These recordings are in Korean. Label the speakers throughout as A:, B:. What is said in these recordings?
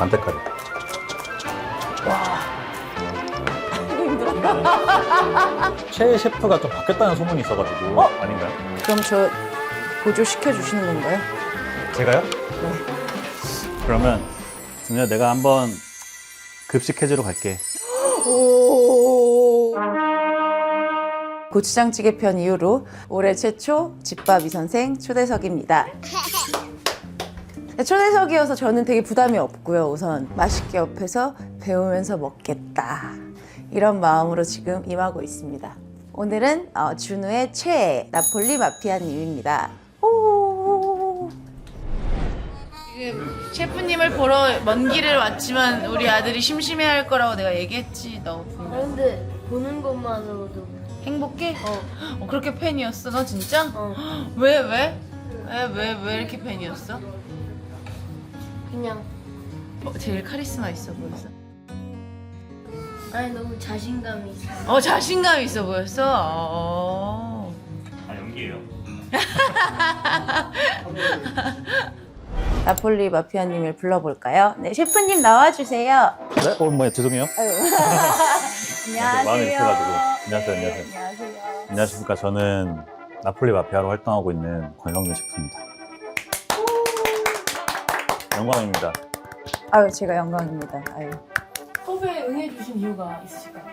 A: 간택카레.
B: 와. 이거 힘들어.
A: 최애 셰프가 좀 바뀌었다는 소문이 있어가지고. 아닌가요?
B: 그럼 저 보조시켜 주시는 건가요?
A: 제가요?
B: 네.
A: 그러면 준우야, 내가 한번 급식 해주러 갈게.
B: 오. 고추장찌개 편 이후로 올해 최초 집밥 이선생 초대석입니다. 초대석이어서 저는 되게 부담이 없고요. 우선 맛있게 옆에서 배우면서 먹겠다, 이런 마음으로 지금 임하고 있습니다. 오늘은 준우의 최애 나폴리 마피아님입니다. 오. 지금 셰프님을 보러 먼 길을 왔지만 우리 아들이 심심해할 거라고 내가 얘기했지. 너
C: 근데 보는 것만으로도
B: 행복해? 그렇게 팬이었어? 너 진짜?
C: 어.
B: 왜 이렇게 팬이었어?
C: 그냥
B: 제일 카리스마 있어 보였어?
C: 아니 너무 자신감이 있어.
B: 자신감 있어 보였어?
A: 아, 연기예요?
B: 나폴리 마피아님을 불러볼까요? 네, 셰프님 나와주세요.
A: 네? 뭐야, 죄송해요.
B: 안녕하세요.
A: 마음이 급해가지고. 안녕하세요, 안녕하세요.
B: 안녕하세요.
A: 안녕하십니까. 저는 나폴리 마피아로 활동하고 있는 권성준 셰프입니다. 영광입니다.
B: 아유, 제가 영광입니다. 아유.
C: 섭외에 응해주신 이유가 있으실까요?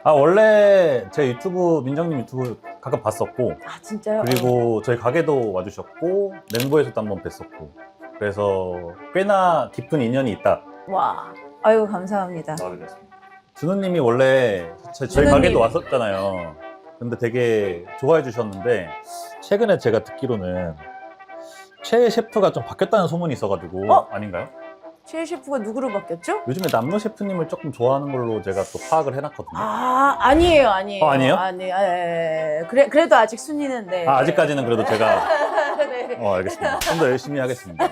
A: 아, 원래 제 유튜브, 민정님 유튜브 가끔 봤었고,
B: 아, 진짜요?
A: 그리고 저희 가게도 와주셨고, 냉보에서도 한번 뵀었고, 그래서 꽤나 깊은 인연이 있다.
B: 와, 아유, 감사합니다.
A: 나오게 됐습니다. 준호님이 원래 저희
B: 준호님.
A: 가게도 왔었잖아요. 근데 되게 좋아해 주셨는데, 최근에 제가 듣기로는 최애 셰프가 좀 바뀌었다는 소문이 있어가지고. 아닌가요?
B: 최애 셰프가 누구로 바뀌었죠?
A: 요즘에 남노 셰프님을 조금 좋아하는 걸로 제가 또 파악을 해놨거든요.
B: 아니에요.
A: 아니에요?
B: 아니, 그래도 아직 순위는 네.
A: 아, 아직까지는 그래도 제가.
B: 네.
A: 알겠습니다. 좀 더 열심히 하겠습니다.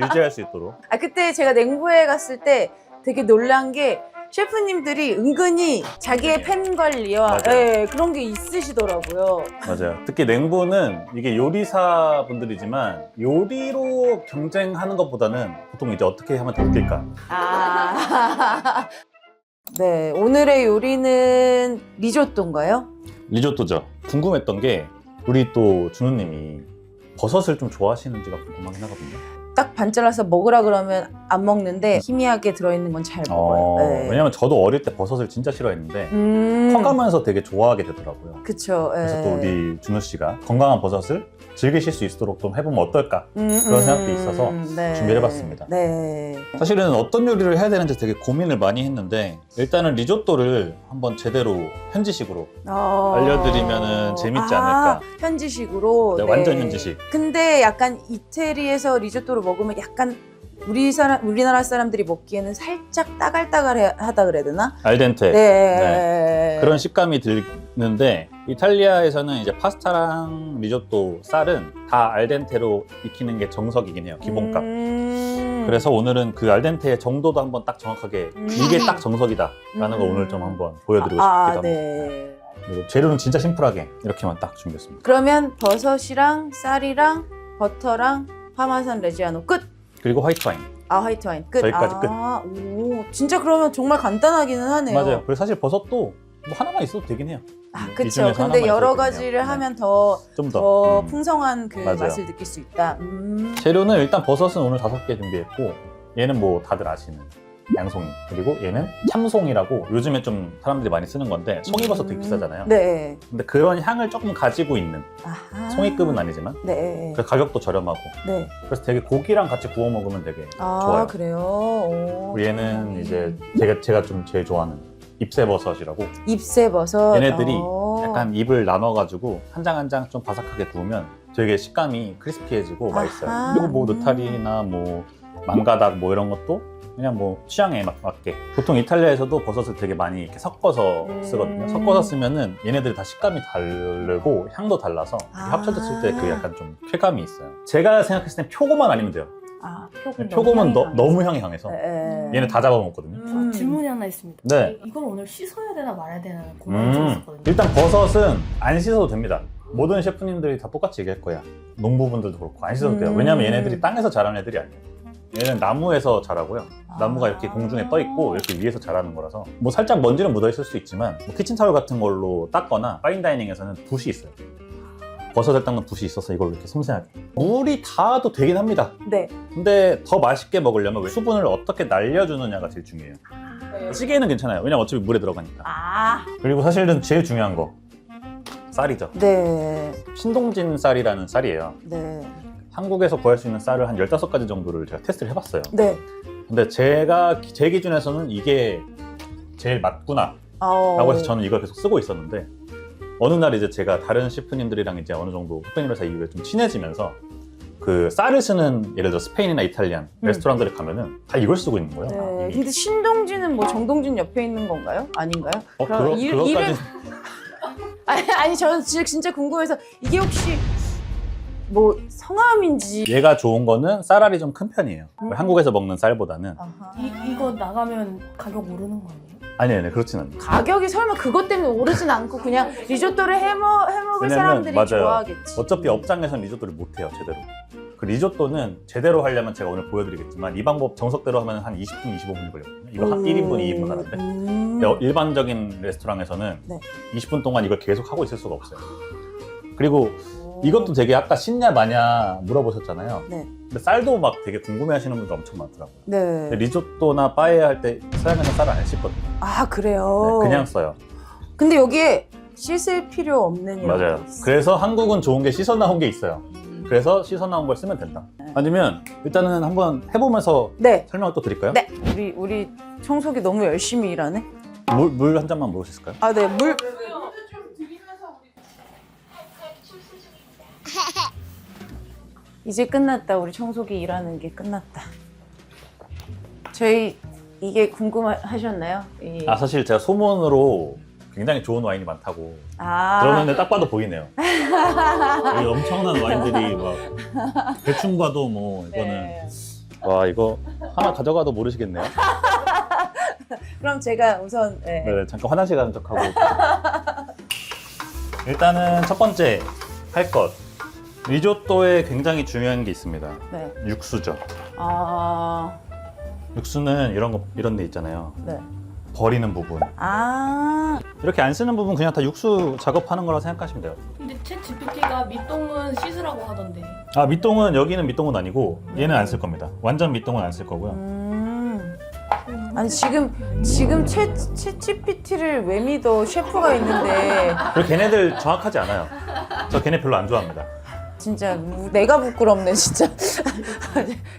A: 유지할 수 있도록.
B: 그때 제가 냉부에 갔을 때 되게 놀란 게 셰프님들이 은근히 자기의 팬 관리와
A: 맞아요.
B: 그런 게 있으시더라고요.
A: 맞아요. 특히 냉부는 이게 요리사 분들이지만 요리로 경쟁하는 것보다는 보통 이제 어떻게 하면 더 웃길까.
B: 네, 오늘의 요리는 리조또인가요?
A: 리조또죠. 궁금했던 게 우리 또 준우님이 버섯을 좀 좋아하시는지가 궁금하긴 하거든요.
B: 딱 반 잘라서 먹으라 그러면 안 먹는데 희미하게 들어있는 건 잘 먹어요. 네.
A: 왜냐면 저도 어릴 때 버섯을 진짜 싫어했는데 커가면서 되게 좋아하게 되더라고요.
B: 그쵸.
A: 그래서 또 우리 준우 씨가 건강한 버섯을 즐기실 수 있도록 좀 해보면 어떨까, 그런 생각도 있어서 준비해봤습니다.
B: 네.
A: 사실은 어떤 요리를 해야 되는지 되게 고민을 많이 했는데, 일단은 리조또를 한번 제대로 현지식으로 알려드리면 재밌지 않을까.
B: 현지식으로.
A: 네, 완전 현지식.
B: 근데 약간 이태리에서 리조또를 먹으면 약간 우리나라 사람들이 먹기에는 살짝 따갈따갈하다 그래야 되나?
A: 알덴테.
B: 네.
A: 그런 식감이 드는데, 이탈리아에서는 이제 파스타랑 리조또 쌀은 다 알덴테로 익히는 게 정석이긴 해요. 기본값. 그래서 오늘은 그 알덴테의 정도도 한번 딱 정확하게 이게 딱 정석이다라는 거 오늘 좀 한번 보여드리고 싶기도 합니다.
B: 네.
A: 그리고 재료는 진짜 심플하게 이렇게만 딱 준비했습니다.
B: 그러면 버섯이랑 쌀이랑 버터랑 파마산 레지아노 끝.
A: 그리고 화이트 와인.
B: 화이트 와인 끝.
A: 저기까지 끝.
B: 오, 진짜 그러면 정말 간단하기는 하네요.
A: 맞아요. 그리고 사실 버섯도 뭐 하나만 있어도 되긴 해요. 이
B: 그쵸.
A: 중에서
B: 근데
A: 하나만
B: 여러
A: 있어도
B: 가지를
A: 되긴 해요.
B: 하면 더
A: 좀 더
B: 풍성한 그
A: 맞아요.
B: 맛을 느낄 수 있다.
A: 재료는 일단 버섯은 오늘 5개 준비했고, 얘는 뭐 다들 아시는 양송이, 그리고 얘는 참송이라고 요즘에 좀 사람들이 많이 쓰는 건데, 송이버섯 되게 비싸잖아요.
B: 네.
A: 근데 그런 향을 조금 가지고 있는,
B: 아하.
A: 송이급은 아니지만
B: 네.
A: 그 가격도 저렴하고,
B: 네.
A: 그래서 되게 고기랑 같이 구워 먹으면 되게 좋아요.
B: 그래요? 오,
A: 그리고 얘는 이제 제가 좀 제일 좋아하는 잎새버섯이라고,
B: 잎새버섯.
A: 얘네들이 약간 잎을 나눠가지고 한 장 한 장 좀 바삭하게 구우면 되게 식감이 크리스피해지고 맛있어요.
B: 아하.
A: 그리고 뭐 느타리나 뭐 망가닥 뭐 이런 것도 그냥 뭐 취향에 맞게. 보통 이탈리아에서도 버섯을 되게 많이 이렇게 섞어서 쓰거든요. 섞어서 쓰면은 얘네들이 다 식감이 다르고 향도 달라서 합쳐졌을 때 그 약간 좀 쾌감이 있어요. 제가 생각했을 땐 표고만 아니면 돼요. 표고는 너무 향이 강해서 얘는 다 잡아먹거든요.
C: 질문이 하나 있습니다.
A: 네.
C: 이걸 오늘 씻어야 되나 말아야 되나 고민이 좀 있었거든요.
A: 일단 버섯은 안 씻어도 됩니다. 모든 셰프님들이 다 똑같이 얘기할 거야. 농부분들도 그렇고 안 씻어도 돼요. 왜냐면 얘네들이 땅에서 자란 애들이 아니에요. 얘는 나무에서 자라고요. 나무가 이렇게 공중에 떠 있고 이렇게 위에서 자라는 거라서 뭐 살짝 먼지는 묻어 있을 수 있지만 뭐 키친타월 같은 걸로 닦거나 파인다이닝에서는 붓이 있어요. 버섯을 닦는 붓이 있어서 이걸 이렇게 섬세하게. 물이 닿아도 되긴 합니다.
B: 네.
A: 근데 더 맛있게 먹으려면 수분을 어떻게 날려주느냐가 제일 중요해요. 찌개는 괜찮아요. 왜냐면 어차피 물에 들어가니까.
B: 아,
A: 그리고 사실은 제일 중요한 거 쌀이죠.
B: 네.
A: 신동진 쌀이라는 쌀이에요.
B: 네.
A: 한국에서 구할 수 있는 쌀을 한 15가지 정도를 제가 테스트를 해봤어요.
B: 네.
A: 근데 제 기준에서는 이게 제일 맞구나 라고 해서 저는 이걸 계속 쓰고 있었는데 어느 날 이제 제가 다른 셰프님들이랑 이제 어느 정도 셰프님 회사 이후에 좀 친해지면서 그 쌀을 쓰는 예를 들어 스페인이나 이탈리안 레스토랑들에 가면은 다 이걸 쓰고 있는 거예요.
B: 네.
A: 이미.
B: 근데 신동진은 뭐 정동진 옆에 있는 건가요? 아닌가요?
A: 그거까지
B: 아니 저는 진짜 궁금해서 이게 혹시 뭐 성함인지.
A: 얘가 좋은 거는 쌀알이 좀 큰 편이에요. 한국에서 먹는 쌀보다는.
B: 아하.
C: 이거 나가면 가격 오르는 거 아니에요?
A: 아니 그렇진 않아요.
B: 가격이 설마 그것 때문에 오르진 않고 그냥 리조또를 해먹을
A: 왜냐면
B: 사람들이
A: 맞아요.
B: 좋아하겠지.
A: 어차피 업장에서는 리조또를 못해요 제대로. 그 리조또는 제대로 하려면 제가 오늘 보여드리겠지만 이 방법 정석대로 하면 한 20분, 25분이 걸리거든요. 이거 한 1인분, 2인분 하는데 근데 일반적인 레스토랑에서는
B: 네.
A: 20분 동안 이걸 계속 하고 있을 수가 없어요. 그리고 이것도 되게 아까 신냐 마냐 물어보셨잖아요.
B: 네.
A: 근데 쌀도 막 되게 궁금해하시는 분들 엄청 많더라고요.
B: 네.
A: 근데 리조또나 빠에야 할 때 서양에는 쌀을 안 씻거든요.
B: 아 그래요?
A: 네, 그냥 써요.
B: 근데 여기에 씻을 필요 없는
A: 맞아요.
B: 이런 게 있어.
A: 그래서 한국은 좋은 게 씻어 나온 게 있어요. 그래서 씻어 나온 걸 쓰면 된다. 아니면 일단은 한번 해보면서
B: 네.
A: 설명을 또 드릴까요?
B: 네. 우리 청소기 너무 열심히 일하네.
A: 물 한 잔만 먹을 수 있을까요?
B: 아, 네. 물. 이제 끝났다. 우리 청소기 일하는 게 끝났다. 저희 이게 궁금하셨나요?
A: 아 사실 제가 소문으로 굉장히 좋은 와인이 많다고
B: 아.
A: 들었는데 딱 봐도 보이네요. 여기 엄청난 와인들이 막 대충 봐도 뭐 이거는
B: 네.
A: 와 이거 하나 가져가도 모르시겠네요.
B: 그럼 제가 우선 네.
A: 네, 잠깐 화장실 가는 척하고 일단은 첫 번째 할 것 리조또에 굉장히 중요한 게 있습니다.
B: 네.
A: 육수죠.
B: 아.
A: 육수는 이런 데 있잖아요.
B: 네.
A: 버리는 부분
B: 아.
A: 이렇게 안 쓰는 부분 그냥 다 육수 작업하는 거라 생각하시면 돼요.
C: 근데 챗 GPT가 밑동은 씻으라고 하던데.
A: 아 밑동은 여기는 밑동은 아니고 얘는 안 쓸 겁니다. 완전 밑동은 안 쓸 거고요.
B: 아니 지금 챗 GPT를 왜 믿어? 셰프가 있는데
A: 그리고 걔네들 정확하지 않아요. 저 걔네 별로 안 좋아합니다.
B: 진짜 내가 부끄럽네 진짜.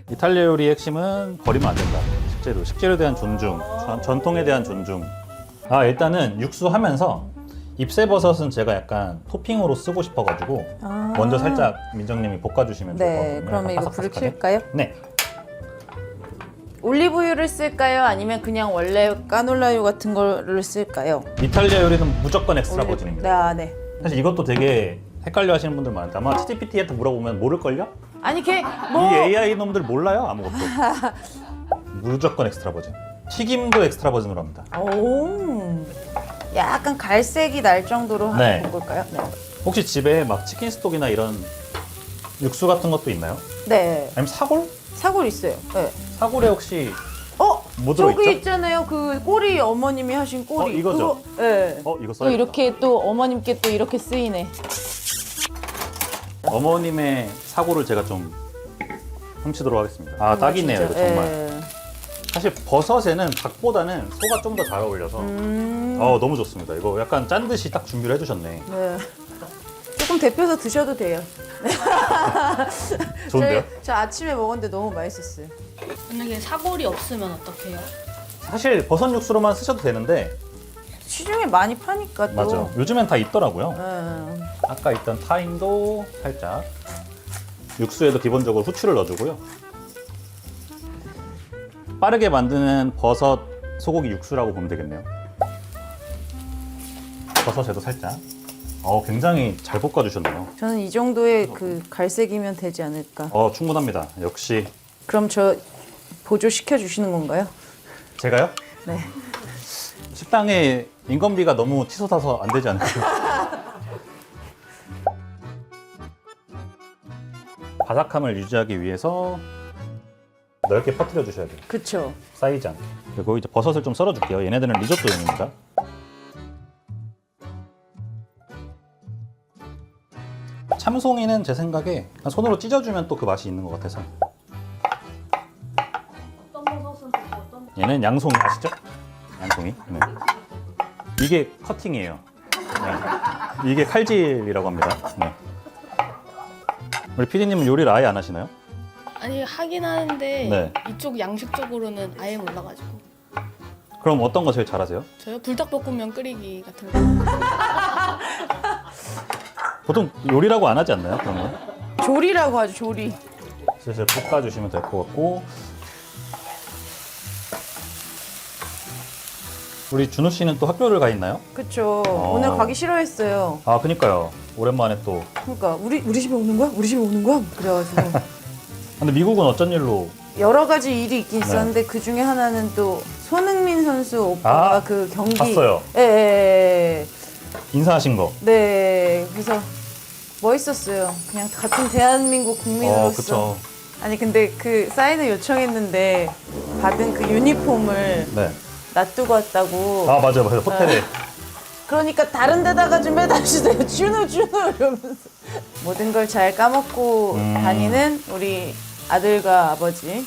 A: 이탈리아 요리의 핵심은 버리면 안 된다. 식재료에 대한 존중, 전통에 대한 존중. 아 일단은 육수 하면서 잎새버섯은 제가 약간 토핑으로 쓰고 싶어가지고
B: 아.
A: 먼저 살짝 민정님이 볶아주시면 좋을 것
B: 네,
A: 같거든요.
B: 그러면 이거 불을
A: 바삭바삭하게.
B: 킬까요?
A: 네.
B: 올리브유를 쓸까요? 아니면 그냥 원래 까놀라유 같은 거를 쓸까요?
A: 이탈리아 요리는 무조건 엑스트라 버진입니다.
B: 아, 네.
A: 사실 이것도 되게 헷갈려 하시는 분들 많은데 아마 ChatGPT한테 물어보면 모를걸요?
B: 아니 걔
A: 이
B: 뭐
A: AI 놈들 몰라요 아무것도. 무조건 엑스트라 버진. 튀김도 엑스트라 버진으로 합니다.
B: 오. 약간 갈색이 날 정도로
A: 네.
B: 볶을까요? 네.
A: 혹시 집에 막 치킨 스톡이나 이런 육수 같은 것도 있나요?
B: 네.
A: 아니면 사골?
B: 사골 있어요. 네.
A: 사골에 혹시
B: 어?
A: 뭐
B: 저기
A: 들어있죠?
B: 있잖아요. 그 꼬리 어머님이 하신 꼬리.
A: 이거죠?
B: 그거, 네.
A: 이거
B: 또
A: 써야겠다.
B: 이렇게 또 어머님께 또 이렇게 쓰이네.
A: 어머님의 사골을 제가 좀 훔치도록 하겠습니다. 아 딱이네요 이거
B: 진짜,
A: 정말.
B: 예.
A: 사실 버섯에는 닭보다는 소가 좀 더 잘 어울려서 너무 좋습니다. 이거 약간 짠 듯이 딱 준비를 해주셨네.
B: 네. 조금 데펴서 드셔도 돼요.
A: 좋은데요?
B: 저 아침에 먹었는데 너무 맛있었어요.
C: 만약에 사골이 없으면 어떡해요?
A: 사실 버섯 육수로만 쓰셔도 되는데
B: 시중에 많이 파니까 또.
A: 맞아. 요즘엔 다 있더라고요.
B: 네.
A: 아까 있던 타임도 살짝 육수에도 기본적으로 후추를 넣어주고요. 빠르게 만드는 버섯 소고기 육수라고 보면 되겠네요. 버섯에도 살짝. 굉장히 잘 볶아주셨네요.
B: 저는 이 정도의 그 갈색이면 되지 않을까.
A: 충분합니다. 역시
B: 그럼 저 보조 시켜 주시는 건가요?
A: 제가요?
B: 네.
A: 식당에 인건비가 너무 치솟아서 안 되지 않을까요? 바삭함을 유지하기 위해서 넓게 퍼뜨려 주셔야 돼요.
B: 그쵸.
A: 쌓이지 않게. 그리고 이제 버섯을 좀 썰어줄게요. 얘네들은 리조또용입니다. 참송이는 제 생각에 그냥 손으로 찢어주면 또 그 맛이 있는 것 같아서.
C: 어떤 버섯은 좋고 어떤
A: 얘는 양송이 아시죠? 양송이. 네. 이게 커팅이에요. 네. 이게 칼질이라고 합니다. 네. 우리 PD님은 요리를 아예 안 하시나요?
C: 아니 하긴 하는데
A: 네.
C: 이쪽 양식 쪽으로는 아예 몰라가지고
A: 그럼 어떤 거 제일 잘하세요?
C: 저요 불닭볶음면 끓이기 같은 거
A: 보통 요리라고 안 하지 않나요? 그런 거?
B: 조리라고 하죠, 조리.
A: 슬슬 볶아주시면 될 것 같고. 우리 준호 씨는 또 학교를 가 있나요?
B: 그쵸.
A: 어.
B: 오늘 가기 싫어했어요.
A: 아, 그니까요. 오랜만에 또.
B: 그러니까 우리 집에 오는 거야? 우리 집에 오는 거야? 그래가지고
A: 근데 미국은 어쩐 일로?
B: 여러 가지 일이 있긴 있었는데 그 중에 하나는 또 손흥민 선수 오빠가
A: 아,
B: 그 경기
A: 봤어요.
B: 예, 예, 예.
A: 인사하신 거.
B: 네. 그래서 멋있었어요. 그냥 같은 대한민국 국민으로서.
A: 그쵸.
B: 아니 근데 그 사인을 요청했는데 받은 그 유니폼을
A: 네.
B: 놔두고 왔다고.
A: 아, 맞아요. 호텔에.
B: 그러니까 다른 데다가 좀 해다주세요. 준호 이러면서 모든 걸 잘 까먹고 다니는 우리 아들과 아버지.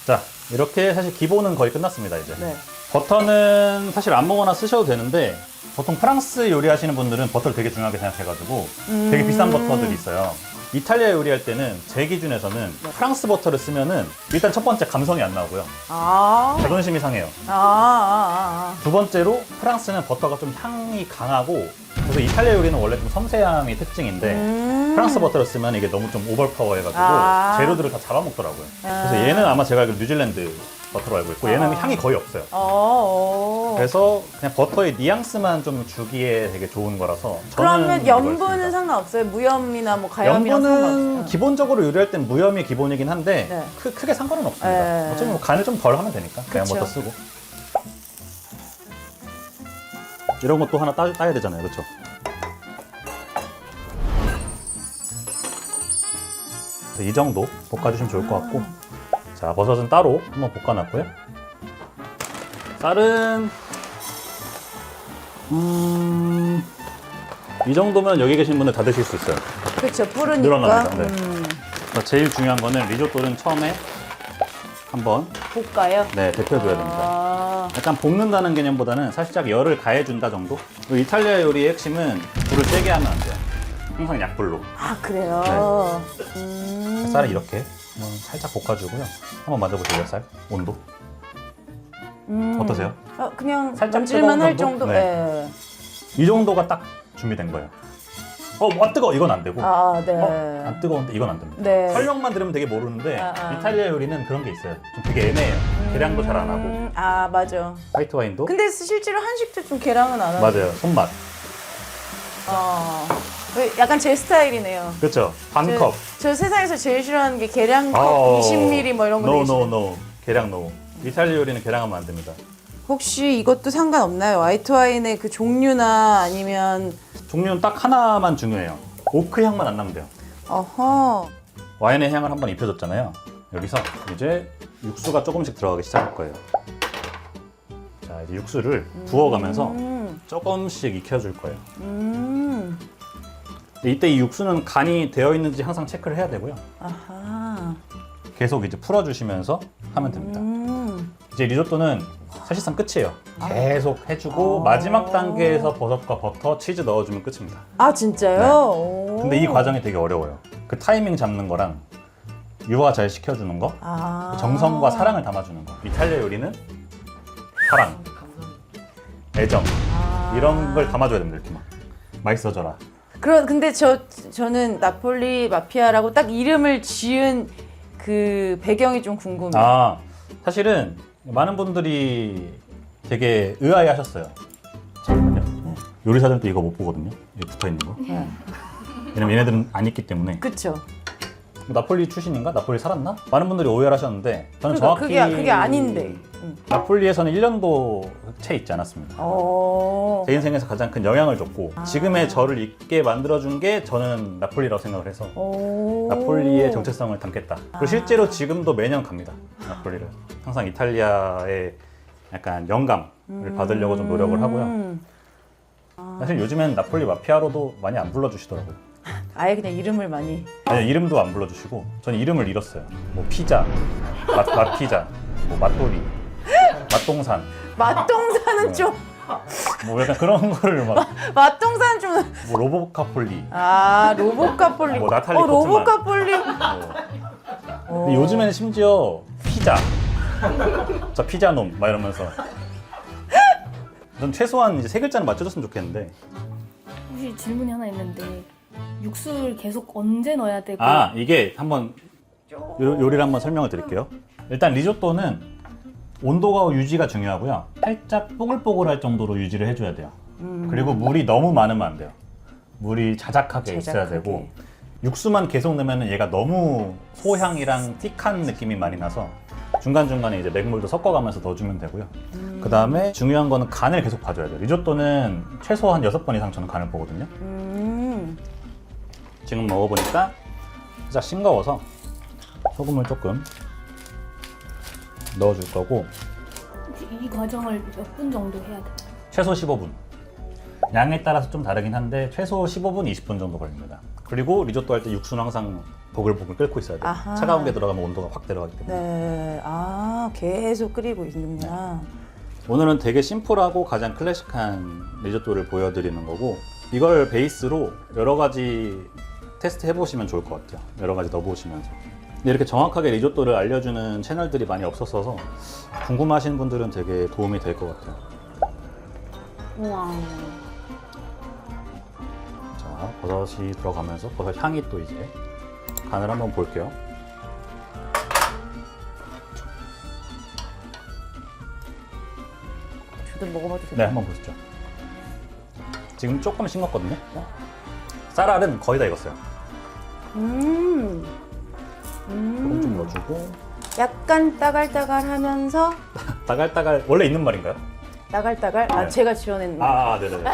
A: 자, 이렇게 사실 기본은 거의 끝났습니다, 이제.
B: 네.
A: 버터는 사실 아무거나 쓰셔도 되는데, 보통 프랑스 요리하시는 분들은 버터를 되게 중요하게 생각해가지고 되게 비싼 버터들이 있어요. 이탈리아 요리할 때는 제 기준에서는 프랑스 버터를 쓰면은 일단 첫 번째 감성이 안 나오고요.
B: 아.
A: 자존심이 상해요. 두 번째로 프랑스는 버터가 좀 향이 강하고, 그래서 이탈리아 요리는 원래 좀 섬세함이 특징인데 프랑스 버터를 쓰면 이게 너무 좀 오버파워 해가지고 재료들을 다 잡아먹더라고요. 그래서 얘는 아마 제가 알기로 뉴질랜드 버터로 알고 있고 얘는 향이 거의 없어요. 그래서 그냥 버터의 뉘앙스만 좀 주기에 되게 좋은 거라서 저는
B: 그러면
A: 이걸
B: 염분은
A: 씁니다.
B: 상관없어요? 무염이나 뭐 가염이랑
A: 염분은
B: 상관없어요?
A: 기본적으로 요리할 땐 무염이 기본이긴 한데
B: 네.
A: 크게 상관은 없습니다.
B: 네.
A: 어차피 뭐 간을 좀 덜 하면 되니까 그냥
B: 그쵸.
A: 버터 쓰고 이런 것도 하나 따야 되잖아요, 그렇죠? 이 정도 볶아주시면 좋을 것 같고, 자, 버섯은 따로 한번 볶아놨고요. 쌀은 이 정도면 여기 계신 분들 다 드실 수 있어요.
B: 그렇죠. 뿌르니까.
A: 늘어납니다. 네. 그래서 제일 중요한 거는 리조또는 처음에 한번
B: 볶아요.
A: 네, 데펴줘야 됩니다.
B: 아.
A: 약간 볶는다는 개념보다는 살짝 열을 가해준다 정도? 그리고 이탈리아 요리의 핵심은 불을 세게 하면 안 돼요. 항상 약불로.
B: 아, 그래요?
A: 쌀을 이렇게 한번 살짝 볶아주고요. 한번 만져보세요, 쌀 온도. 어떠세요?
B: 그냥
A: 살짝
B: 만질만
A: 뜨거운
B: 할
A: 정도?
B: 정도?
A: 네.
B: 네.
A: 이 정도가 딱 준비된 거예요. 와, 뜨거! 이건 안 되고.
B: 아, 네.
A: 안 뜨거운데 이건 안 됩니다.
B: 네.
A: 설명만 들으면 되게 모르는데
B: 아.
A: 이탈리아 요리는 그런 게 있어요. 좀 되게 애매해요. 계량도 잘 안 하고.
B: 아, 맞아.
A: 화이트 와인도
B: 근데 실제로 한식도 좀 계량은 안 하죠.
A: 맞아요. 손맛.
B: 약간 제 스타일이네요.
A: 그렇죠. 반 컵.
B: 저 세상에서 제일 싫어하는 게 계량컵
A: 아오.
B: 20ml 뭐 이런 거 되게 싫어요.
A: No. 계량 no. 이탈리아 요리는 계량하면 안 됩니다.
B: 혹시 이것도 상관없나요? 화이트 와인의 그 종류나 아니면
A: 종류는 딱 하나만 중요해요. 오크 향만 안 나면 돼요.
B: 어허.
A: 와인의 향을 한번 입혀줬잖아요. 여기서 이제 육수가 조금씩 들어가기 시작할 거예요. 자, 이제 육수를 부어가면서 조금씩 익혀줄 거예요. 이때 이 육수는 간이 되어 있는지 항상 체크를 해야 되고요.
B: 아하.
A: 계속 이제 풀어주시면서 하면 됩니다. 이제 리조또는 사실상 끝이에요. 계속 해주고 마지막 단계에서 버섯과 버터, 치즈 넣어주면 끝입니다.
B: 아, 진짜요? 오.
A: 근데 이 과정이 되게 어려워요. 그 타이밍 잡는 거랑 유화 잘 시켜주는 거,
B: 아.
A: 정성과 사랑을 담아주는 거. 이탈리아 요리는 사랑, 애정 이런 걸 담아줘야 됩니다. 이렇게 막 맛있어져라.
B: 근데 저는 나폴리 마피아라고 딱 이름을 지은 그 배경이 좀 궁금해요.
A: 아, 사실은 많은 분들이 되게 의아해하셨어요. 잠깐만요. 요리사들도 이거 못 보거든요. 여기 붙어 있는 거. 왜냐면 얘네들은 안 익기 때문에.
B: 그쵸?
A: 나폴리 출신인가? 나폴리 살았나? 많은 분들이 오해를 하셨는데 저는
B: 그러니까
A: 정확히
B: 그게 아닌데.
A: 나폴리에서는 1년도 채 있지 않았습니다. 제 인생에서 가장 큰 영향을 줬고 지금의 저를 있게 만들어준 게 저는 나폴리라고 생각을 해서 나폴리의 정체성을 담겠다. 그리고 실제로 지금도 매년 갑니다. 나폴리를. 항상 이탈리아의 약간 영감을 받으려고 좀 노력을 하고요. 사실 요즘엔 나폴리 마피아로도 많이 안 불러주시더라고요.
B: 아예 그냥 이름을 많이.
A: 아니 이름도 안 불러주시고 저는 이름을 잃었어요. 뭐 피자, 맛피자, 뭐 맛돌이, 맛동산.
B: 맛동산은 좀.
A: 뭐 약간 그런 거를 막
B: 맛동산 좀.
A: 뭐 로보카폴리.
B: 아 로보카폴리.
A: 뭐 나탈리 포트만.
B: 로보카폴리.
A: 근데 요즘에는 심지어 피자. 저 피자놈 막 이러면서. 전 최소한 이제 3글자는 맞춰줬으면 좋겠는데.
C: 혹시 질문이 하나 있는데 육수를 계속 언제 넣어야 되고?
A: 아 이게 한번 요리를 한번 설명을 드릴게요. 일단 리조또는 온도가 유지가 중요하고요. 살짝 뽀글뽀글할 정도로 유지를 해줘야 돼요. 그리고 물이 너무 많으면 안 돼요. 물이 자작하게 있어야 되고 육수만 계속 넣으면 얘가 너무 소향이랑 틱한 느낌이 많이 나서 중간중간에 이제 맹물도 섞어가면서 넣어주면 되고요. 그 다음에 중요한 거는 간을 계속 봐줘야 돼요. 리조또는 최소한 6번 이상 저는 간을 보거든요. 지금 먹어보니까 살짝 싱거워서 소금을 조금 넣어줄 거고
C: 혹시 이 과정을 몇 분 정도 해야 돼요?
A: 최소 15분. 양에 따라서 좀 다르긴 한데 최소 15분, 20분 정도 걸립니다. 그리고 리조또 할 때 육수는 항상 보글보글 끓고 있어야 돼요.
B: 아하.
A: 차가운 게 들어가면 온도가 확 내려가기 때문에.
B: 네. 아 계속 끓이고 있는구나.
A: 오늘은 되게 심플하고 가장 클래식한 리조또를 보여드리는 거고 이걸 베이스로 여러 가지 테스트 해보시면 좋을 것 같아요. 여러 가지 넣어보시면서. 근데 이렇게 정확하게 리조또를 알려주는 채널들이 많이 없었어서 궁금하신 분들은 되게 도움이 될 것 같아요.
B: 우와.
A: 자, 버섯이 들어가면서 버섯 향이 또 이제 간을 한번 볼게요.
B: 저도 먹어봐도
A: 네,
B: 돼요?
A: 한번 보시죠. 지금 조금 싱겁거든요. 쌀알은 거의 다 익었어요. 조금 좀 넣어주고
B: 약간 따갈따갈하면서
A: 따갈따갈 원래 있는 말인가요?
B: 따갈따갈.
A: 네.
B: 아 제가 지어낸.
A: 네네.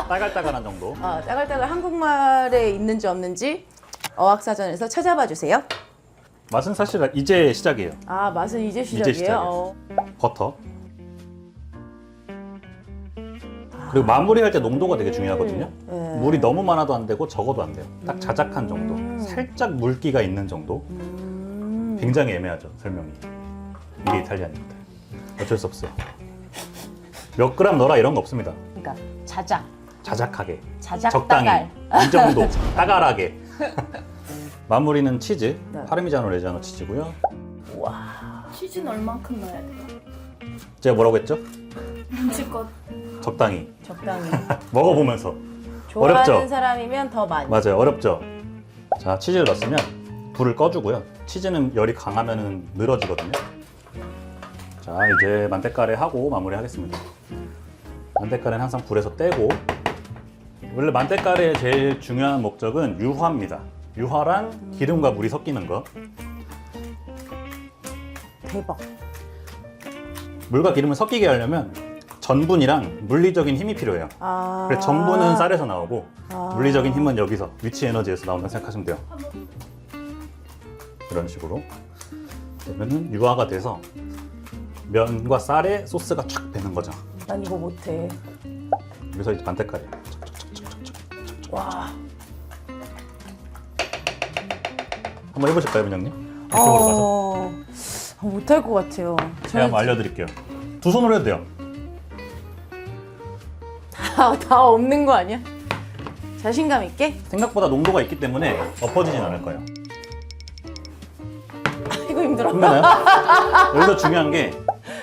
A: 따갈따갈한 정도.
B: 따갈따갈 한국말에 있는지 없는지 어학사전에서 찾아봐 주세요.
A: 맛은 사실 이제 시작이에요.
B: 아 맛은 이제 시작이에요.
A: 시작이에요. 버터. 그리고 마무리할 때 농도가 되게 중요하거든요.
B: 네.
A: 물이 너무 많아도 안 되고 적어도 안 돼요. 딱 자작한 정도. 살짝 물기가 있는 정도. 굉장히 애매하죠, 설명이. 이게 이탈리안입니다. 어쩔 수 없어요. 몇 그램 넣어라 이런 거 없습니다.
B: 그러니까 자작.
A: 자작하게.
B: 자작
A: 적당히.
B: 따갈.
A: 이 정도. 따갈하게. 마무리는 치즈.
B: 네.
A: 파르미자노 레지아노 치즈고요.
C: 치즈는 얼만큼 넣어야 돼요?
A: 제가 뭐라고 했죠?
C: 눈치껏.
A: 적당히.
B: 적당히.
A: 먹어보면서.
B: 좋아하는
A: 어렵죠?
B: 사람이면 더 많이.
A: 맞아요. 어렵죠? 자, 치즈를 넣었으면 불을 꺼주고요. 치즈는 열이 강하면 늘어지거든요. 자, 이제 만테카레 하고 마무리하겠습니다. 만테카레는 항상 불에서 떼고 원래 만테카레의 제일 중요한 목적은 유화입니다. 유화랑 기름과 물이 섞이는 거.
B: 대박.
A: 물과 기름을 섞이게 하려면 전분이랑 물리적인 힘이 필요해요. 그래서 전분은 쌀에서 나오고 물리적인 힘은 여기서 위치 에너지에서 나온다고 생각하시면 돼요. 이런 식으로 그러면은 유화가 돼서 면과 쌀에 소스가 촥 배는 거죠.
B: 난 이거 못해.
A: 그래서 이제 만테카레.
B: 와.
A: 한번 해보실까요, 민영님? 이쪽으로 가서.
B: 못할 것 같아요.
A: 제가 한번 알려드릴게요. 두 손으로 해도 돼요.
B: 다 없는 거 아니야? 자신감 있게?
A: 생각보다 농도가 있기 때문에 엎어지진 않을 거예요.
B: 이거 힘들어.
A: 힘드나요? 여기서 중요한 게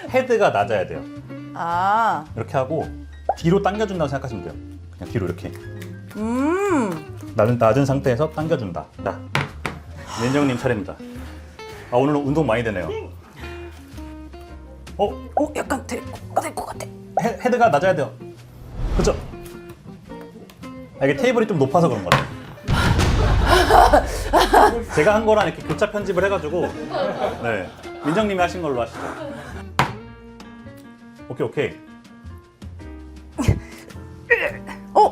A: 헤드가 낮아야 돼요. 이렇게 하고 뒤로 당겨준다고 생각하시면 돼요. 그냥 뒤로 이렇게. 낮은 상태에서 당겨준다. 자, 민정님 차례입니다. 오늘 운동 많이 되네요.
B: 약간 될 것 같아.
A: 헤드가 낮아야 돼요. 그죠? 이게 테이블이 좀 높아서 그런 거 같아요. 제가 한 거랑 이렇게 교차 편집을 해가지고 네 민정님이 하신 걸로 하시죠. 오케이.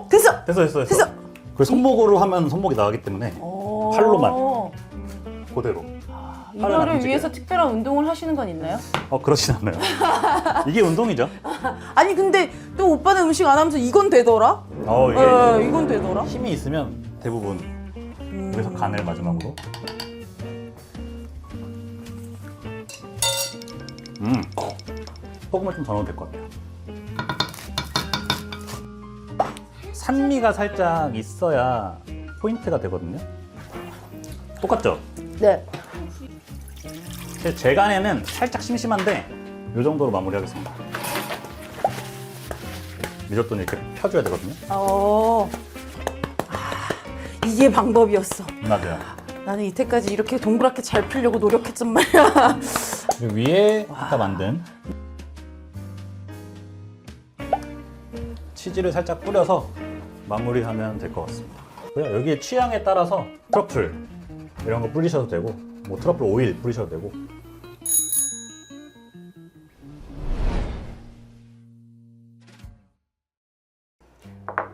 B: 됐어.
A: 됐어. 그 손목으로 하면 손목이 나가기 때문에 팔로만. 그대로. 팔을 안
B: 이거를
A: 움직여요.
B: 위해서 특별한 운동을 하시는 건 있나요?
A: 그렇진 않아요. 이게 운동이죠.
B: 아니 근데 또 오빠는 음식 안 하면서 이건 되더라?
A: 이게
B: 이건 되더라?
A: 힘이 있으면 대부분 그래서 간을 마지막으로. 소금을 좀 더 넣어도 될 것 같아요. 산미가 살짝 있어야 포인트가 되거든요. 똑같죠?
B: 네.
A: 제 간에는 살짝 심심한데 이 정도로 마무리하겠습니다. 리조또는 이렇게 펴줘야 되거든요.
B: 이게 방법이었어.
A: 맞아요.
B: 나는 이때까지 이렇게 동그랗게 잘 풀려고 노력했단 말이야.
A: 그리고 위에 아까 만든 치즈를 살짝 뿌려서 마무리하면 될 것 같습니다. 그냥 여기에 취향에 따라서 트러플 이런 거 뿌리셔도 되고 뭐 트러플 오일 뿌리셔도 되고.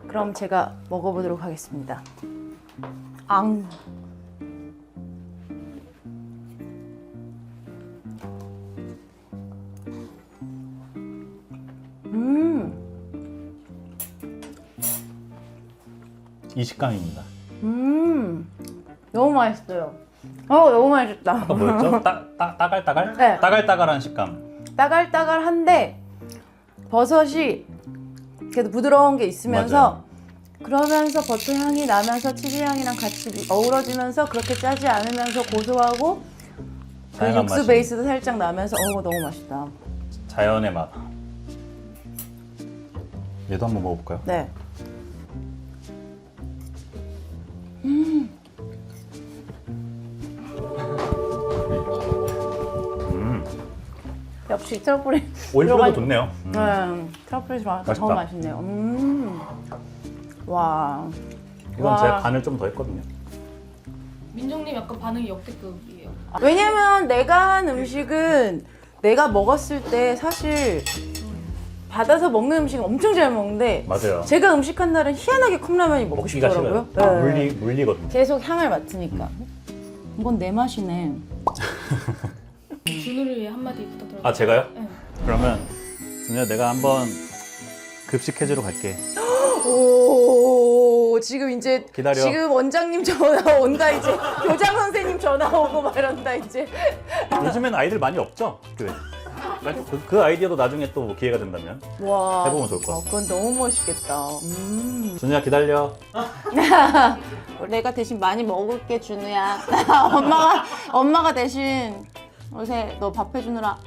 B: 그럼 제가 먹어보도록 하겠습니다. 앙.
A: 이 식감입니다.
B: 너무 맛있어요. 너무 맛있다.
A: 아까 뭐였죠? 따갈따갈?
B: 네.
A: 따갈따갈한 식감.
B: 따갈따갈한데 버섯이 그래도 부드러운 게 있으면서 그러면서 버터 향이 나면서 치즈 향이랑 같이 어우러지면서 그렇게 짜지 않으면서 고소하고 그
A: 다양한
B: 육수
A: 맛이.
B: 베이스도 살짝 나면서 너무 맛있다.
A: 자연의 맛. 얘도 한번 먹어볼까요?
B: 네. 역시 트러플이
A: 오일 뿌려도
B: 들어간-
A: 좋네요.
B: 트러플이 들어가니까 더
A: 맛있다.
B: 맛있네요. 와.
A: 이건 제가 간을 좀 더 했거든요.
C: 민정님 약간 반응이 역대급이에요.
B: 왜냐면 내가 한 음식은 내가 먹었을 때 사실 받아서 먹는 음식은 엄청 잘 먹는데
A: 맞아요.
B: 제가 음식한 날은 희한하게 컵라면이 먹고
A: 먹기가
B: 싶더라고요.
A: 싫어요.
B: 네.
A: 물리거든요.
B: 계속 향을 맡으니까. 이건 내 맛이네.
C: 준우를 위해 한마디 부탁드려요.
A: 아 제가요?
C: 네.
A: 그러면 준우야 내가 한번 급식해주러 갈게.
B: 오, 지금 이제
A: 기다려.
B: 지금 원장님 전화 온다 이제. 교장 선생님 전화 오고 막 이런다 이제.
A: 요즘엔 아이들 많이 없죠? 그 아이디어도 나중에 또 기회가 된다면
B: 와.
A: 해보면 좋을 것 같아요.
B: 그건 너무 멋있겠다.
A: 준우야 기다려.
B: 내가 대신 많이 먹을게 준우야. 엄마가 대신 요새 너 밥 해주느라